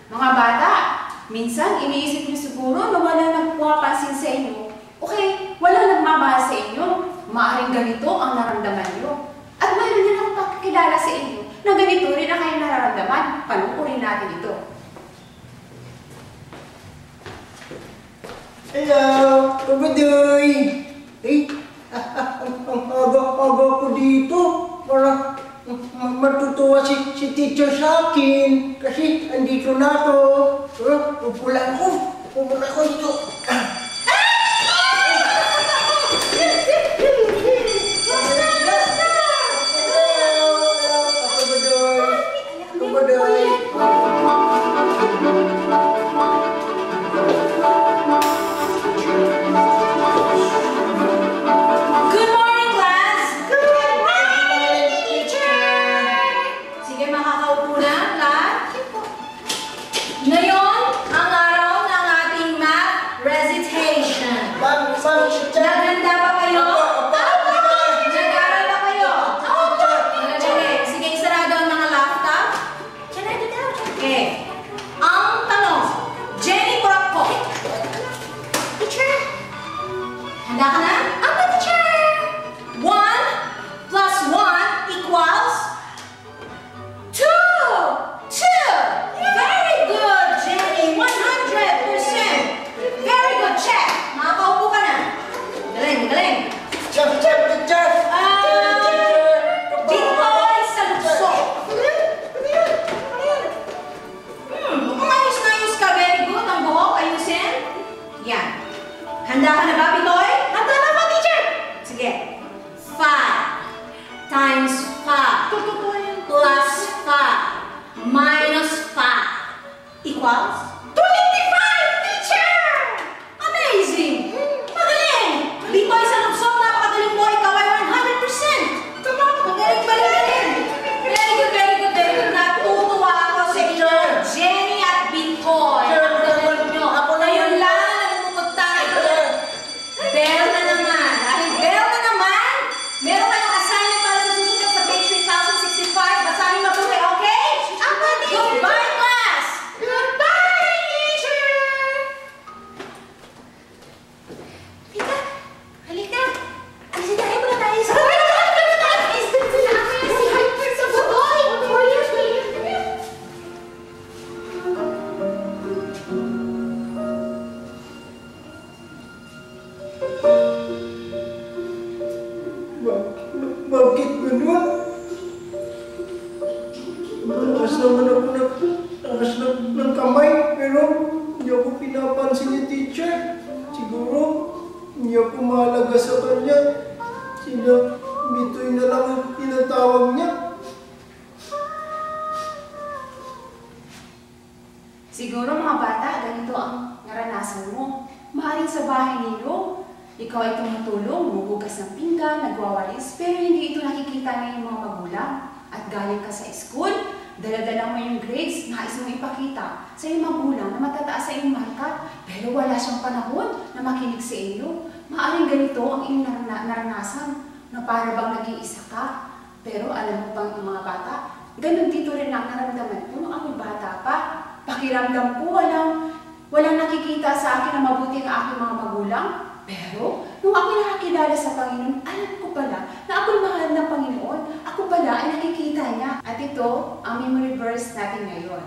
Mga bata, minsan iniisip niyo siguro na wala nagpumapansin sa inyo. Okay, wala nagmamahal sa inyo. Maaaring ganito ang nararamdaman niyo. At mayroon din akong pakikilala sa inyo na ganito rin ang kayong nararamdaman. Panukurin natin ito. Hello, Kabadoy! Ang aga-aga ko dito. Para matutuwa si teacher sa akin. Kasi andito na ako. Upo lang ako. Upo lang ako dito. Handa ka na ba, Bitoy? Handa na ba, teacher? Sige. 5 times 5 plus 5 minus 5 equals 25, teacher! Amazing! Magaling! Bitoy sa luksong, napakagaling mo. Ikaw ay 100%. Magaling, magaling. Very good, very good, very good. Natutuwa ako sa inyo, Jenny at Bitoy. Ang galing nyo. Ngayon lang, Bell na naman. Dahil Bell na naman, meron kayong assignment para sa susunod sa page 3065. Basahin mabuti, okay? Goodbye, class! Goodbye, teacher! Tita, halika. Alisitahin mo na tayo sa Bakit ganun? Takas naman ako ng kamay, pero hindi ako pinapansin ni teacher. Siguro, hindi ako mahalaga sa kanya. Sila, Bitoy na lang ang tinatawag niya. Siguro mga bata, ganito ang naranasan mo. Maaaring sa bahay ninyo, ikaw ay tumutulong, humuhugas ng pinggan, nagwawalis, pero hindi ito nakikita ng iyong mga magulang. At galing ka sa school, dala-dala mo yung grades, nais mong ipakita sa iyong magulang na matataas sa iyong marka, pero wala siyang panahon na makinig sa iyo. Maaaring ganito ang iyong naranasan, na para bang nag-iisa ka. Pero alam mo bang mga bata, ganun dito rin ang naramdaman ko nung ako'y bata pa. Pakiramdam ko, walang nakikita sa akin na mabuti ang aking mga magulang. Pero, nung ako nakakilala sa Panginoon, alam ko pala na ako'y mahal ng Panginoon. Ako pala ay nakikita niya. At ito ang memory verse natin ngayon.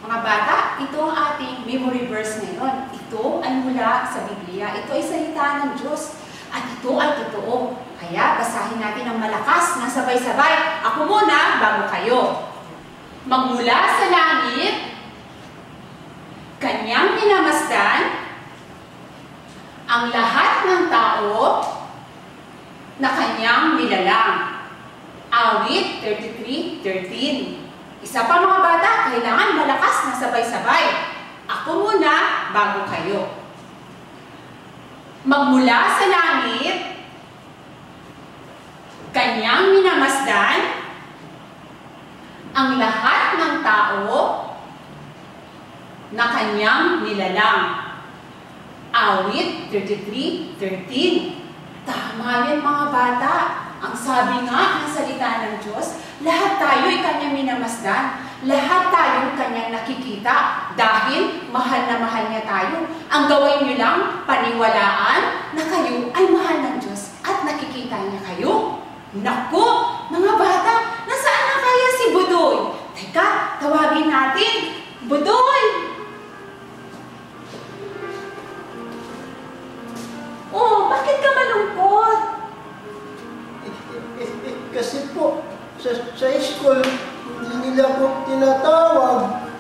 Mga bata, ito ang ating memory verse ngayon. Ito ay mula sa Biblia. Ito ay salita ng Diyos. At ito ay totoo. Kaya basahin natin ng malakas na sabay-sabay. Ako muna bago kayo. Magmula sa langit, Kanyang minamasdan ang lahat ng tao na Kanyang nilalang. Awit 33:13. Isa pa mga bata, kailangan malakas na sabay-sabay. Ako muna bago kayo. Magmula sa langit, Kanyang minamasdan ang lahat ng tao na Kanyang nilalang. Awit 33:13. Tama yan mga bata. Ang sabi nga ng salita ng Diyos, lahat tayo ay kanyang minamasdan. Lahat tayo kanyang nakikita dahil mahal na mahal niya tayo. Ang gawin niyo lang, paniwalaan na kayo ay mahal ng Diyos at nakikita niya kayo. Naku, mga bata, nasaan na kaya si Budoy? Teka, tawagin natin. Budoy! Oh, bakit ka malungkot? Kasi po, sa school, hindi nila po tinatawag.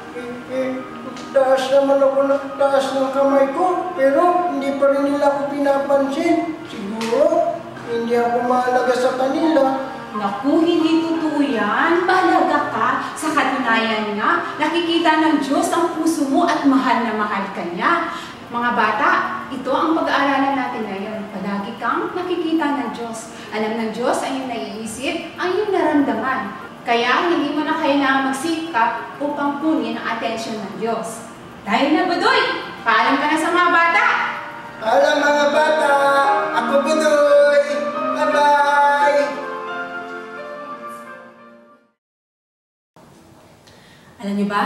Taas naman ako ng taas ng kamay ko, pero hindi pa rin nila ako pinapansin. Siguro, hindi ako mahalaga sa kanila. Naku, hindi totoo yan. Mahalaga ka. Sa katunayan nga, nakikita ng Diyos ang puso mo at mahal na mahal ka niya. Mga bata, ito ang pag-aaralan natin ngayon. Palagi kang nakikita ng Diyos. Alam ng Diyos ang iyong naiisip, ang iyong naramdaman. Kaya hindi mo na kailangan magsikap upang kunin ang atensyon ng Diyos. Dahil na, Budoy, paalam ka na sa mga bata. Paalam mga bata! Ako Budoy! Bye-bye! Alam niyo ba,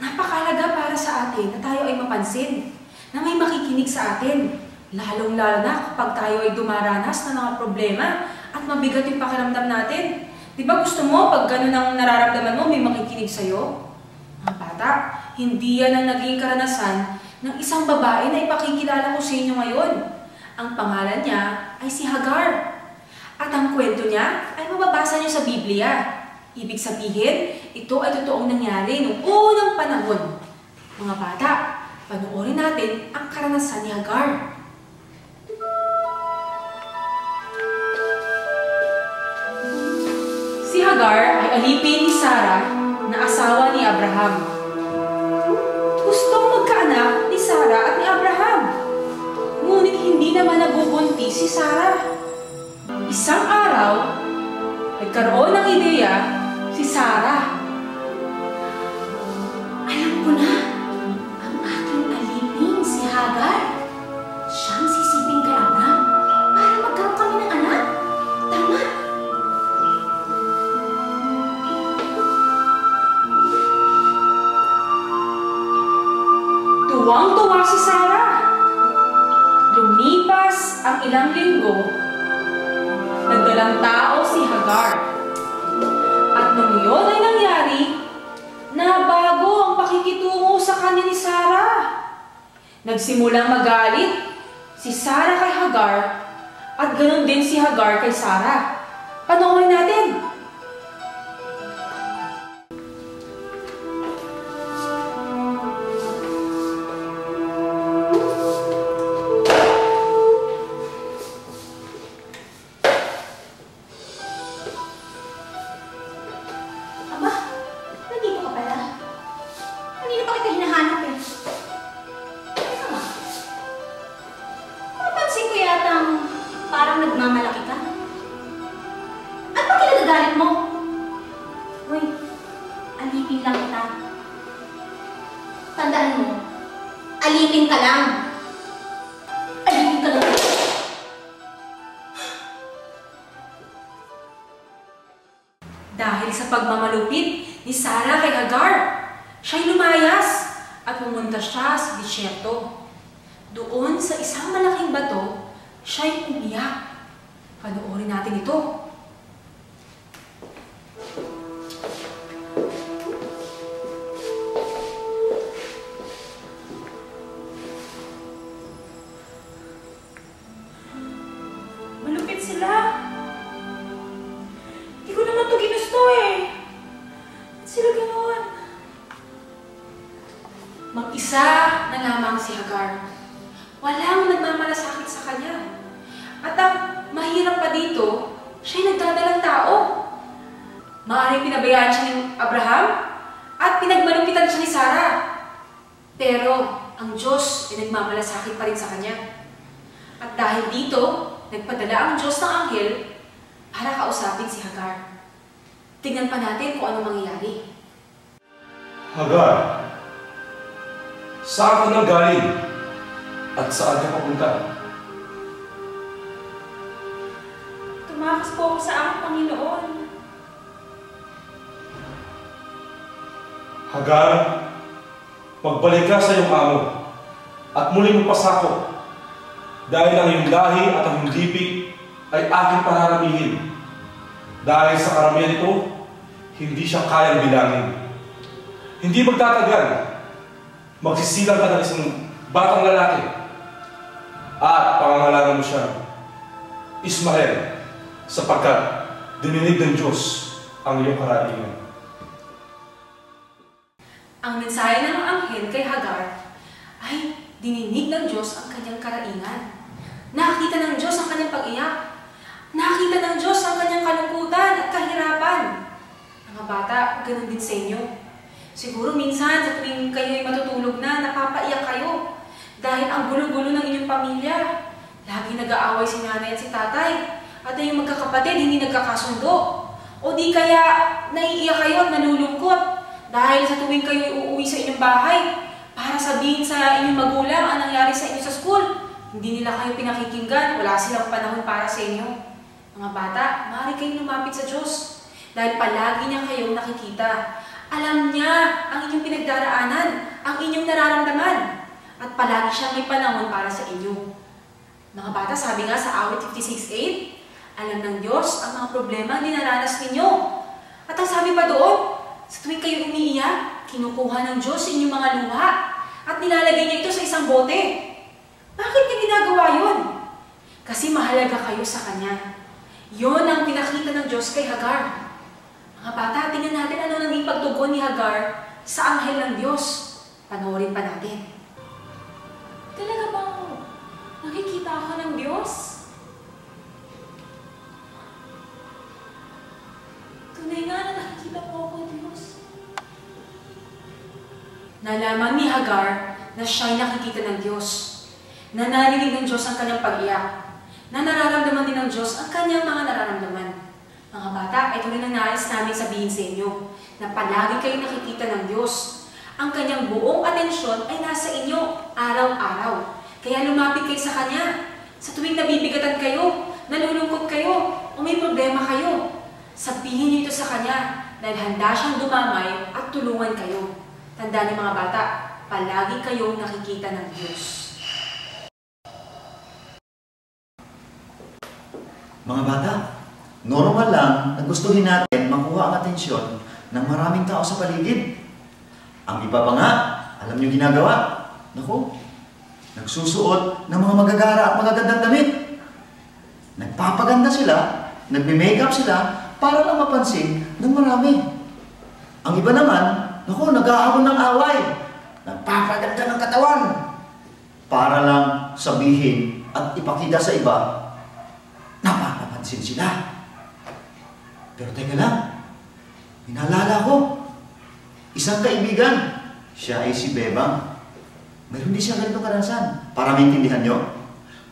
napakahalaga para sa atin na tayo ay mapansin, na may makikinig sa atin, lalong-lalo na kapag tayo ay dumaranas ng mga problema at mabigat yung pakiramdam natin. Di ba gusto mo pag gano'n ang nararamdaman mo, may makikinig sa'yo? Mga bata, hindi yan ang naging karanasan ng isang babae na ipakikilala ko sa inyo ngayon. Ang pangalan niya ay si Hagar. At ang kwento niya ay mababasa niyo sa Biblia. Ibig sabihin, ito ay totoong nangyari noong unang panahon. Mga bata, panoorin natin ang karanasan ni Hagar. Si Hagar ay alipin ni Sarah na asawa ni Abraham. Gustong magkaanak ni Sarah at ni Abraham. Ngunit hindi naman nabubuntis si Sarah. Isang araw, nagkaroon ng ideya si Sarah. Alam ko na, ang aking alipin si Hagar. Siyang sisiping kay Abraham para magkaroon kami ng anak. Tama. Tuwang-tuwa si Sarah. Lumipas ang ilang linggo, nagdalang tao si Hagar. At nung iyon ay nangyari, nabago ang pakikitungo sa kanya ni Sarah. Nagsimulang magalit si Sarah kay Hagar at ganoon din si Hagar kay Sarah. Panoorin natin. Aba, nandito ka pala. Kanina pa kita hinahanap eh. Teka nga. Napansin ko yatang parang nagmamalaki ka. At bakit nagagalit mo? Uy, alipin lang kita. Tandaan mo, alipin ka lang. Alipin ka lang. Dahil sa pagmamalupit ni Sarah kay Hagar, siya'y lumayas at pumunta siya sa disyerto. Doon sa isang malaking bato, siya'y umiyak. Panoorin natin ito. Malupit sila. Hindi ko naman ito ginusto eh. Ba't sila gano'n? Mag-isa na lamang si Hagar. Walang nagmamalasakit sa kanya. At ang mahirap pa dito, siya'y nagdadalang tao. Maaaring pinabayaan siya ni Abraham at pinagmalupitan siya ni Sarah. Pero ang Diyos ay nagmamalasakit pa rin sa kanya. At dahil dito, nagpadala ang Diyos ng anghel para kausapin si Hagar. Tingnan pa natin kung ano mangyayari. Hagar, saan ka nang galing? At saan ka papunta? Tumakas Tumakas po ako sa aking Panginoon. Hagar, magbalik ka sa iyong amo at muling magpasako dahil ang iyong lahi at ang iyong lipi ay aking pararamihin. Dahil sa karamihan ito, hindi siya kayang bilangin. Hindi magtatagal, magsisilang ka ng isang batang lalaki at pangangalanan mo siya Ismael, sapagkat dininig ng Diyos ang iyong karaingan. Ang mensahe ng anghel kay Hagar ay dininig ng Diyos ang kanyang karaingan. Nakita ng Diyos ang kanyang pag-iyak. Nakita ng Diyos ang kanyang kalungkutan at kahirapan. Mga bata, ganun din sa inyo. Siguro minsan sa tuwing kayo ay matutulog na, napapaiyak kayo. Dahil ang gulo-gulo ng inyong pamilya. Lagi nag-aaway si nanay at si tatay. At yung magkakapatid hindi nagkakasundo. O di kaya naiiyak kayo at nalulungkot. Dahil sa tuwing kayo uuwi sa inyong bahay, para sabihin sa inyong magulang ang nangyari sa inyo sa school, hindi nila kayo pinakikinggan, wala silang panahon para sa inyo. Mga bata, maaari kayong lumapit sa Diyos. Dahil palagi niya kayong nakikita. Alam niya ang inyong pinagdaraanan, ang inyong nararamdaman. At palagi siyang may panahon para sa inyo. Mga bata, sabi nga sa awit 56:8, alam ng Diyos ang mga problema ang dinaranas ninyo. At ang sabi pa doon, sa tuwing kayo umiiyak, kinukuha ng Diyos inyong mga luha at nilalagay niya ito sa isang bote. Bakit niya ginagawa yun? Kasi mahalaga kayo sa Kanya. Yon ang pinakita ng Diyos kay Hagar. Mga bata, tingnan natin ano naging pagtugon ni Hagar sa anghel ng Diyos. Panoorin pa natin. Talaga bang nakikita ka ng Diyos? Tunay nga na nakikita po ako, Diyos. Nalaman ni Hagar na siya'y nakikita ng Diyos. Na narinig ng Diyos ang kanyang pag-iyak. Na nararamdaman din ng Diyos ang kanyang mga nararamdaman. Mga bata, ito rin ang nais namin sabihin sa inyo. Na palagi kayo nakikita ng Diyos. Ang kanyang buong atensyon ay nasa inyo araw-araw. Kaya lumapit kayo sa Kanya. Sa tuwing nabibigatan kayo, nalulungkot kayo, o may problema kayo, sabihin niyo ito sa Kanya dahil handa siyang dumamay at tulungan kayo. Tandaan niyo mga bata, palagi kayong nakikita ng Diyos. Mga bata, normal lang na gustuhin natin makuha ang atensyon ng maraming tao sa paligid. Ang iba pa nga, alam niyo ginagawa? Naku, nagsusuot ng mga magagara at magagandang damit. Nagpapaganda sila, nagme-makeup sila para lang mapansin ng marami. Ang iba naman, naku, nag-aawon ng away. Nagpapaganda ng katawan para lang sabihin at ipakita sa iba napapansin sila. Pero teka lang, hinalala ko, isang kaibigan, siya ay si Bebang. Mayroon din siya ganitong karanasan. Para maintindihan nyo,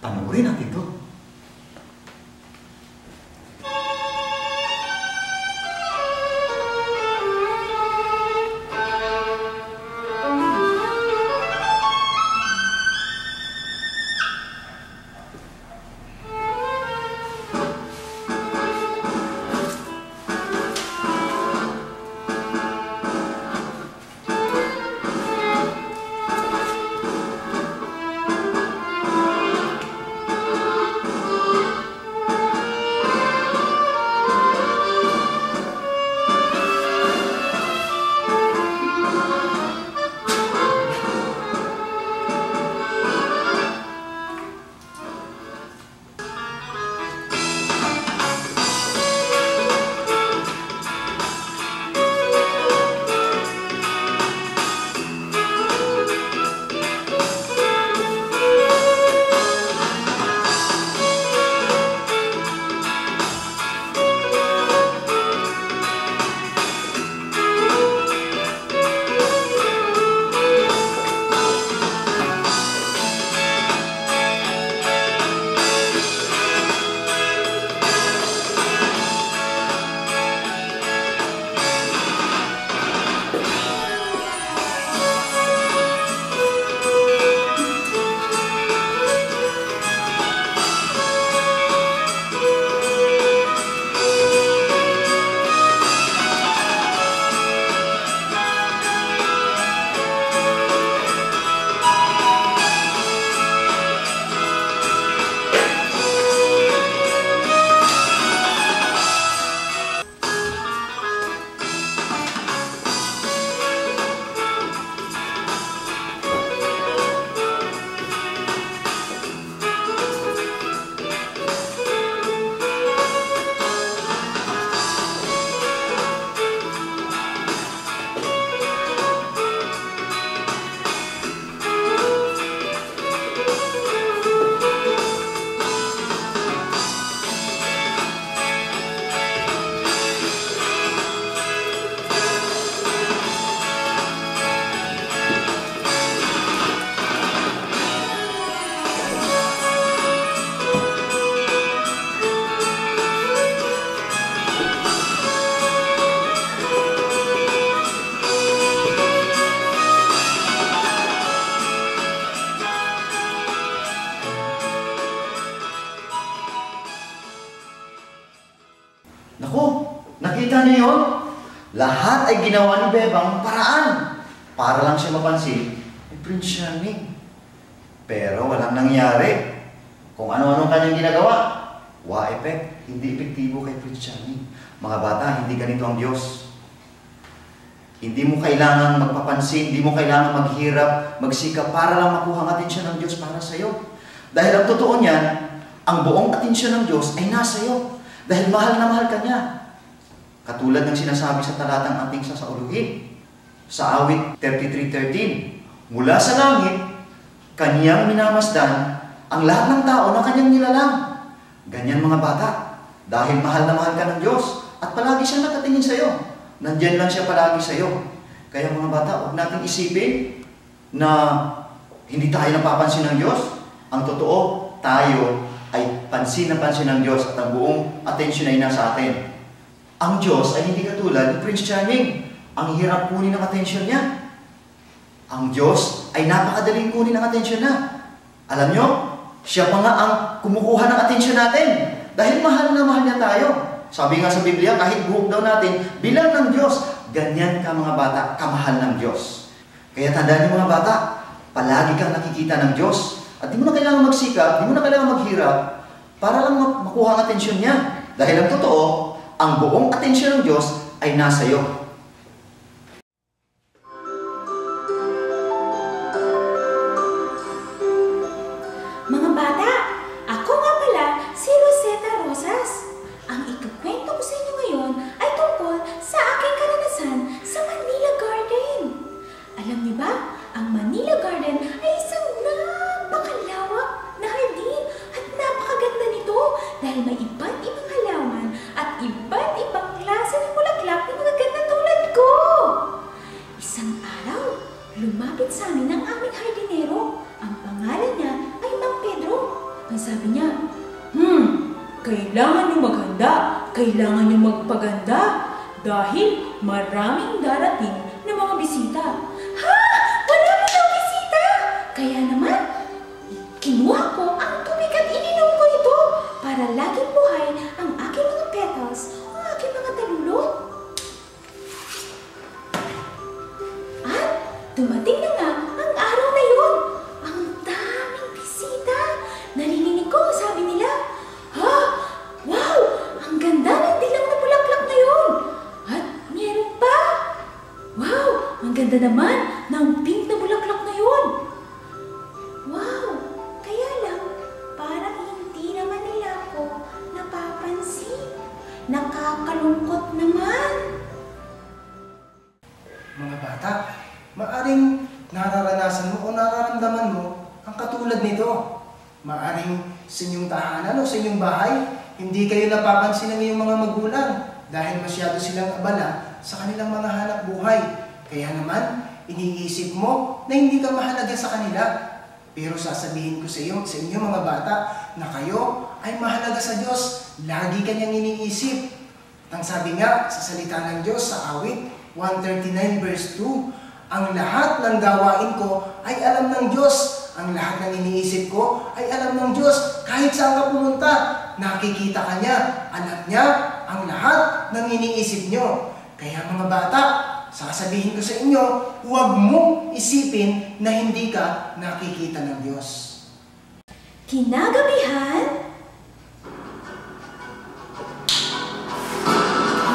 panoorin natin ito. niyo yun? Lahat ay ginawa ni Bebang paraan para lang siya mapansin ni Prince Charming. Pero walang nangyari. Kung ano-ano kanyang ginagawa, effect, hindi epektibo kay Prince Charming. Mga bata, hindi ganito ang Diyos. Hindi mo kailangan magpapansin, hindi mo kailangan maghirap, magsikap para lang makuha ang atensyon ng Diyos para sa iyo. Dahil ang totoo niyan, ang buong atensyon ng Diyos ay nasa iyo. Dahil mahal na mahal ka niya. Katulad ng sinasabi sa talatang ating sasauluhin. Sa awit 33:13, mula sa langit, kaniyang minamasdan ang lahat ng tao na kanyang nilalang. Ganyan mga bata, dahil mahal na mahal ka ng Diyos at palagi siya nakatingin sa iyo. Nandyan lang siya palagi sa iyo. Kaya mga bata, huwag natin isipin na hindi tayo napapansin ng Diyos. Ang totoo, tayo ay pansin na pansin ng Diyos at ang buong atensyon ay nasa atin. Ang Diyos ay hindi katulad ni Prince Charming. Ang hirap kunin ang atensyon niya. Ang Diyos ay napakadaling kunin ang atensyon na. Alam nyo, siya pa nga ang kumukuha ng atensyon natin. Dahil mahal na mahal niya tayo. Sabi nga sa Biblia, kahit buhok daw natin, bilang ng Diyos, ganyan ka mga bata, kamahal ng Diyos. Kaya tandaan niyo mga bata, palagi kang nakikita ng Diyos. At di mo na kailangan magsikap, di mo na kailangan maghirap, para lang makuha ang atensyon niya. Dahil ang totoo, ang buong atensyon ng Diyos ay nasa iyo. Mga bata, ako nga pala si Rosetta Rosas. Ang ikukwento ko sa inyo ngayon ay tungkol sa aking karanasan sa Manila Garden. Alam niyo ba, ang Manila Garden ay isang napakalawak na hardin at napakaganda nito dahil may iba't ibang halaman at iba't ibang klase ng bulaklak na magaganda tulad ko. Isang araw, lumapit sa amin ang aming hardinero. Ang pangalan niya ay Mang Pedro. Ang sabi niya, kailangan niyo maghanda, kailangan niyo magpaganda dahil maraming darating na mga bisita. Ha? Wala na daw bisita! Kaya naman, kinuha ko ang tubig at ininom ko ito para laging buhay ang aking mga petals, ang aking mga talulot. At dumating na nga ang araw na yun. Ang daming bisita. Narinig ko, sabi nila, ha? Wow! Ang ganda ng dilaw na bulaklak na yun! At meron pa! Wow! Ang ganda naman ng pink na bulaklak na yun! Wow! Kaya lang, parang hindi naman nila ako napapansin. Nakakalungkot naman! Mga bata, maaring nararanasan mo o nararamdaman mo ang katulad nito. Maaring sa inyong tahanan o sa inyong bahay, hindi kayo napapansin ng iyong mga magulang dahil masyado silang abala sa kanilang mga hanap buhay. Kaya naman, iniisip mo na hindi ka mahalaga sa kanila. Pero sasabihin ko sa inyo mga bata, na kayo ay mahalaga sa Diyos. Lagi kanyang iniisip. Ang sabi nga sa salita ng Diyos sa awit 139 verse 2, ang lahat ng gawain ko ay alam ng Diyos. Ang lahat ng iniisip ko ay alam ng Diyos. Kahit saan ka pumunta, nakikita ka niya. Alam niya ang lahat ng iniisip niyo. Kaya mga bata, sasabihin ko sa inyo, huwag mong isipin na hindi ka nakikita ng Diyos. Kinagabihan,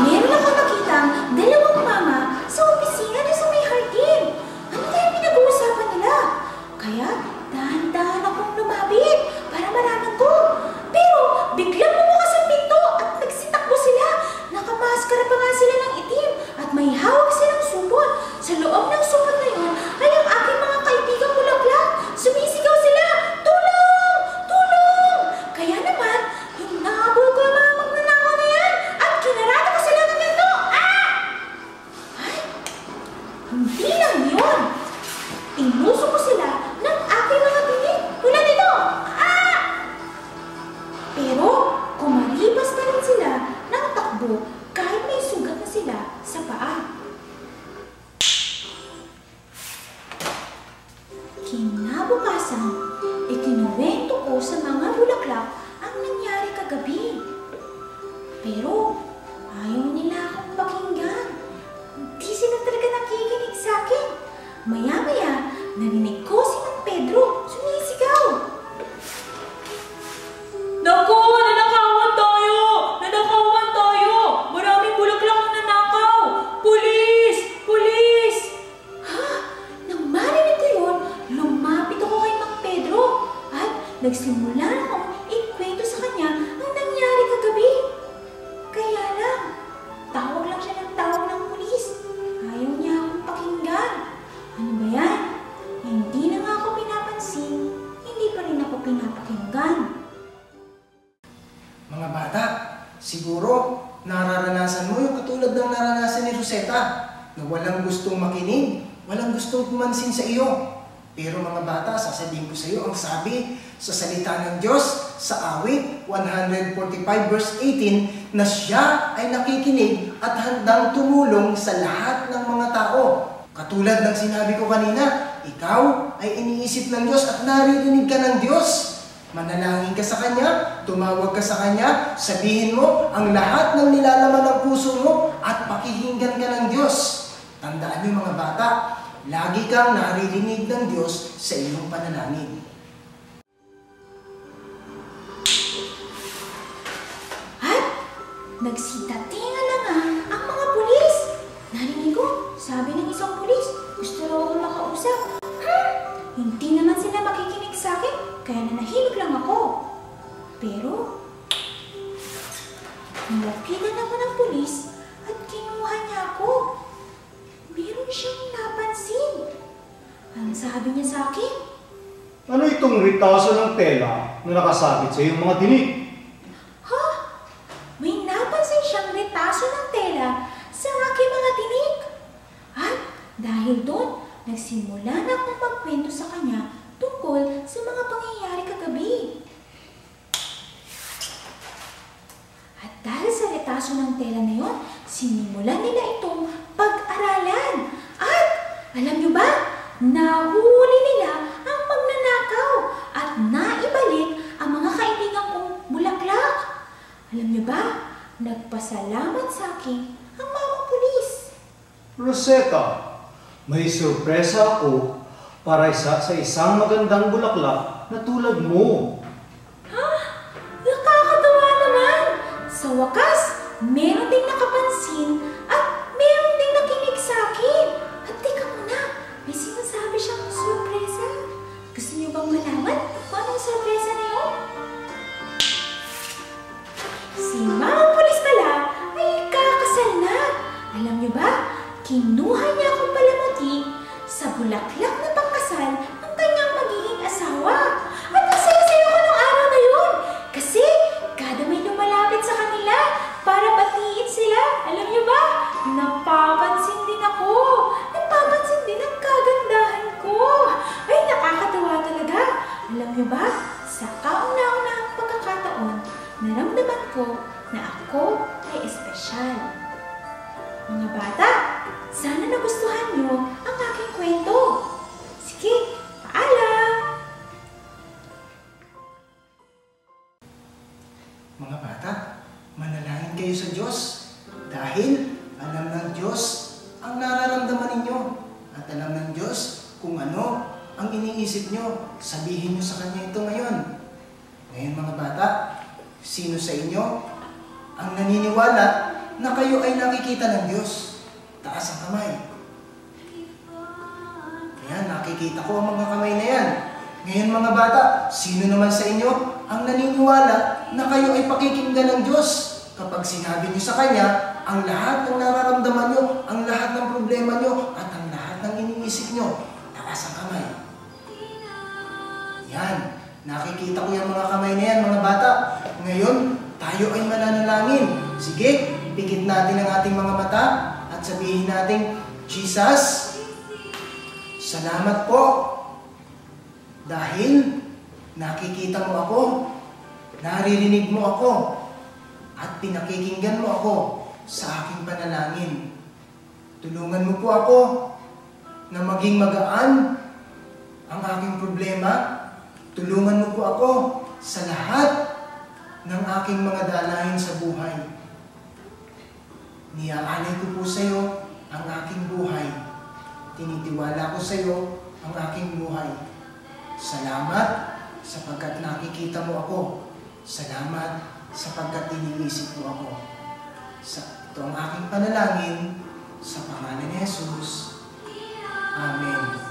meron ako nakitang dalawang mama sa opisina na sa may hardin. Ano kaya pinag-uusapan nila? Kaya dahan-dahan akong lumapit para malaman ko. Pero biglang bumukas ang pinto at nagsitakbo sila. Nakamaskara pa nga sila ng itim at may hawak silang supot. Sa loob ng supot na yun ay ang aking mga kaibigang bulaklak. Sumisigaw sila, tulong! Tulong! Kaya naman, hinahabol ko ang mga magnanakaw na yan at kinarata ko sila ng ganito. Ah! Ay, hindi lang yun. Inusok ko sila ng aking mga tinig tulad nito. Ah! Pero kumalipas na rin sila ng takbo kahit may sugat na sila sa paa. Kinabukasan, ikinuwento ko sa mga bulaklak ang nangyari kagabi. Pero ayaw nila akong nagsimula na akong ikwento sa kanya ang nangyari kagabi. Kaya lang, tawag lang siya ng tawag ng pulis. Ayaw niya akong pakinggan. Ano ba yan? Hindi na nga ako pinapansin, hindi pa rin ako pinapakinggan. Mga bata, siguro nararanasan mo yung katulad ng naranasan ni Rosetta na walang gustong makinig, walang gustong pumansin sa iyo. Pero mga bata, sasabihin ko sa iyo ang sabi sa salita ng Diyos sa awit 145 verse 18 na siya ay nakikinig at handang tumulong sa lahat ng mga tao. Katulad ng sinabi ko kanina, ikaw ay iniisip ng Diyos at naririnig ka ng Diyos. Manalangin ka sa Kanya, tumawag ka sa Kanya, sabihin mo ang lahat ng nilalaman ng puso mo at pakinggan ka ng Diyos. Tandaan niyo mga bata, lagi kang naririnig ng Diyos sa iyong panalangin. At nagsitatinga na nga ang mga pulis. Narinig ko, sabi ng isang pulis, gusto raw akong makausap. Hindi naman sila makikinig sa akin, kaya nanahimik lang ako. Pero, nilapitan ako ng pulis at kinuha niya ako. Meron siyang napansin. Ang sabi niya sa akin, Ano itong ritaso ng tela na nakasabit sa iyong mga dinig? ha? May napansin siyang retaso ng tela sa aking mga tinig. At dahil doon, nagsimula na akong magkwento sa kanya tungkol sa mga pangyayari kagabi. At dahil sa retaso ng tela na yon, sinimulan nila itong pag-aralan. At alam niyo ba, nahuli nila ang magnanakaw at naibalik ang mga kaibigan kong bulaklak. Alam niyo ba, nagpasalamat sa akin ang mamang pulis. Rosetta, may sorpresa ako para sa isang magandang bulaklak na tulad mo. Ha? Nakakatawa naman! Sa wakas, meron ding nakapansin at meron ding nakinig sa akin. At teka muna, may sinasabi siyang sorpresa. Gusto niyo bang malaman kung anong sorpresa na yun? Si Mamang Pulis pala ay kakasal na. Alam niyo ba, kinuha niya akong palamuti sa bulaklak na pangkasal ng kanyang magiging asawa. At nasaya-saya ko ng araw na yun. Kasi kada may lumalapit sa kanila para batiin sila, alam niyo ba, napapansin din ako. Napapansin din ang kagandahan ko. Ay, nakakatawa talaga. Alam niyo ba, sa kauna-unahang pagkakataon, naramdaman ko na ako ay espesyal. Mga bata, sana nagustuhan niyo ang aking kwento. Sige, paalam! Mga bata, manalangin kayo sa Diyos dahil alam ng Diyos ang nararamdaman ninyo at alam ng Diyos kung ano ang iniisip nyo. Sabihin nyo sa Kanya ito ngayon. Ngayon mga bata, sino sa inyo ang naniniwala na kayo ay nakikita ng Diyos? Taas ang kamay. Ayan, nakikita ko ang mga kamay na yan. Ngayon mga bata, sino naman sa inyo ang naniniwala na kayo ay pakikinggan ng Diyos kapag sinabi niyo sa Kanya ang lahat ng nararamdaman nyo, ang lahat ng problema nyo, at ang lahat ng iniisip nyo? Taas ang kamay. Yan, nakikita ko yung mga kamay na yan mga bata. Ngayon, tayo ay mananalangin. Sige, pikit natin ang ating mga mata at sabihin natin, Jesus, salamat po dahil nakikita mo ako, naririnig mo ako, at pinakikinggan mo ako sa aking panalangin. Tulungan mo po ako na maging magaan ang aking problema. Tulungan mo po ako sa lahat ng aking mga dalahin sa buhay. Niaalay ko po sa iyo ang aking buhay. Tinitiwala ko sa iyo ang aking buhay. Salamat sapagkat nakikita mo ako. Salamat sapagkat iniisip mo ako. Ito ang aking panalangin sa pangalan ni Jesus. Amen.